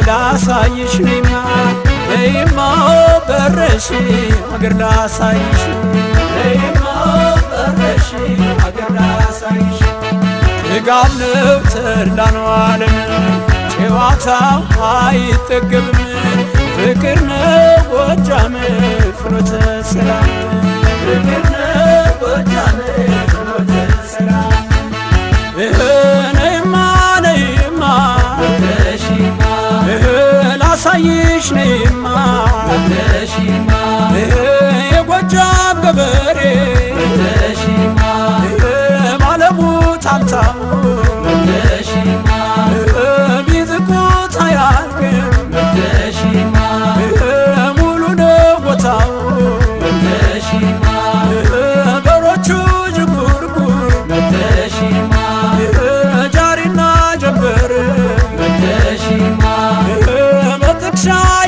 ላሳይሽ ነይማ ነይማ በረሽ አገር ላሳይሽ ነይማ በረሽ አገር ላሳይሽ ጥጋብ ነው ተድላ ነው ዓለም ጨዋታው አይጠገብም ፍቅር ነው ጎጃም ፍኖተ ሰላም ፍቅር ነው ጎጃም ፍኖተ ሰላም ላሳይሽ ነይማ የጎጃም ገበሬ ማለሙ ታምታሙ ቢዝቁት አያልቅም ሙሉ ነው ቦታው በሮቹ ጅጉርጉር ጃሪና ጀንበር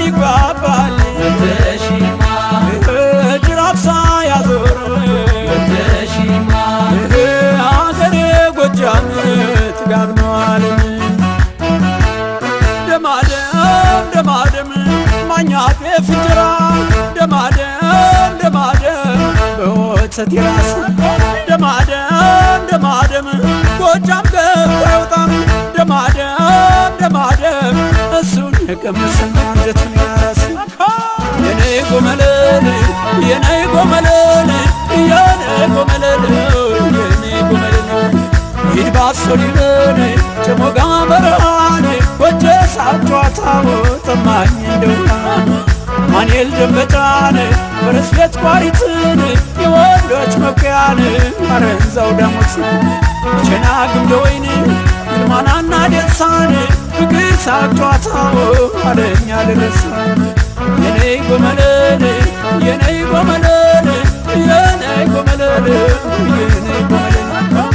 ይጓባል ጅራፍ ሳያዞር አገሬ ጎጃም ጥጋብ ነው ዓለም ደማደም ደማደም ማኛ ጤፍ እንጀራ ደማደም ደማደም በወተት የራስ ደማደም ደማደም ጎጃም ገብቶ አይወጣም ደማደም ደማደም እሱን የቀመሰ አንጀቱን ያራስ የነይ ጎመለል የነይ ጎመለል የነይ ጎመለል የነይ ጎመለል ይድባሶ ሊበል ጨሞጋ በረሃን ጎጀ ሳጫታው ጠማኝ እንደውና ማንኤል ደንበጫን ፈረስ ቤት ቋሪትን የወንዶች መኩያን አረንዛው ዳሞት ቸና ግምደ ወይን ይልማናና ደሳን ፍቅር ሳጫታው አለኛ ልረሳ የነይ ጎመለል የነይ ጎመለል የነይ ጎመለል የነይ ጎመለል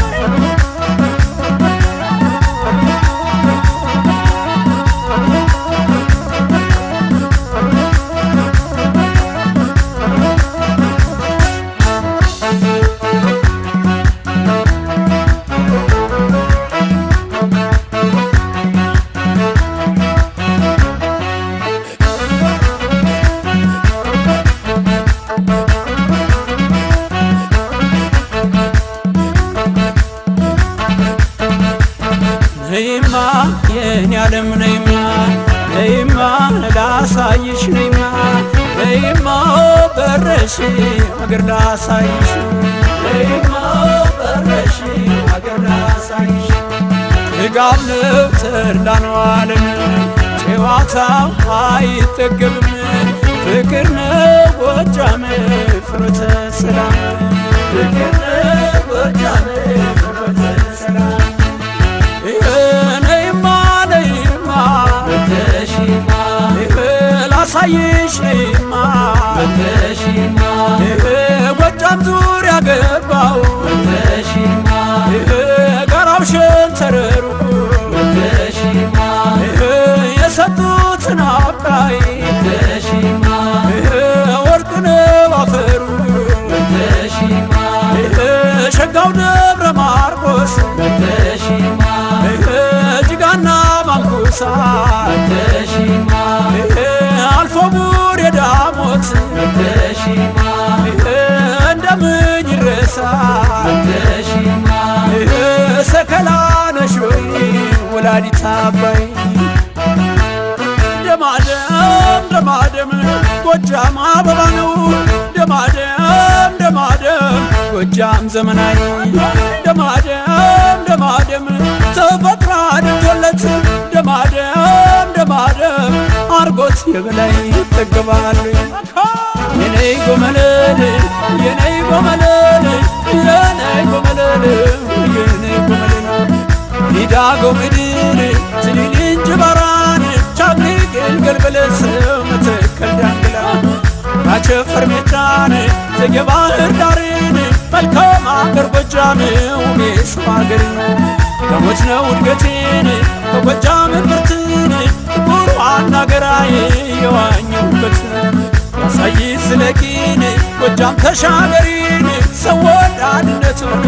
ነይማ የኔ ዓለም ነይማ ነይማ ላሳይሽ ነይማ ነይማ በረሽ አገር ላሳይሽ ነይማ በረሽ አገር ላሳይሽ ጥጋብ ነው ተድላ ነው ዓለም ጨዋታው አይጠገብም ፍቅር ነው ጎጃም ፍኖተ ሰላም ፍቅር ነው ጎጃም ፍኖተ ሰላም ላሳይሽ ነይማ ጎጃም ዙሪያ ገባው ጋራው ሸንተረሩ የሰጡትን አባይ ወርቅ ነው አፈሩ ሸጋው ደብረ ማርቆስ ጅጋና ማንኩሳ አልፎ ቡር የዳሞት እንደምን ይረሳ ሰከላ ነሽ ወይ ወላዲት አባይ ደማደም ደማደም ጎጃም አበባ ነው ደማደም ደማደም ጎጃም ዘመናዊ ደማደም ደማደም ተፈጥራ አድቶለት ደማደም ደማደም አርጎት የበላይ ይጠገባል የነይ ጎመለል የነይ ጎመለል የነይ ጎመለል የነይ ጎመለል ዳገው ምድር ትሊል እንጅባራን ቻግኒ ግልገል በለሰው መተከል ዳንግላ አቸፈር ሜዳን ዘገባህር ዳርን መልካም አገር ጎጃም ውቤስዋ አገር ከሞት ነው እድገቴን ከጎጃም ብርትን ጥቁር ዋና ገራዬ የዋኘሁበት ያሳይ ስለቂን ጎጃም ተሻገሪን ሰው ወዳድነቱን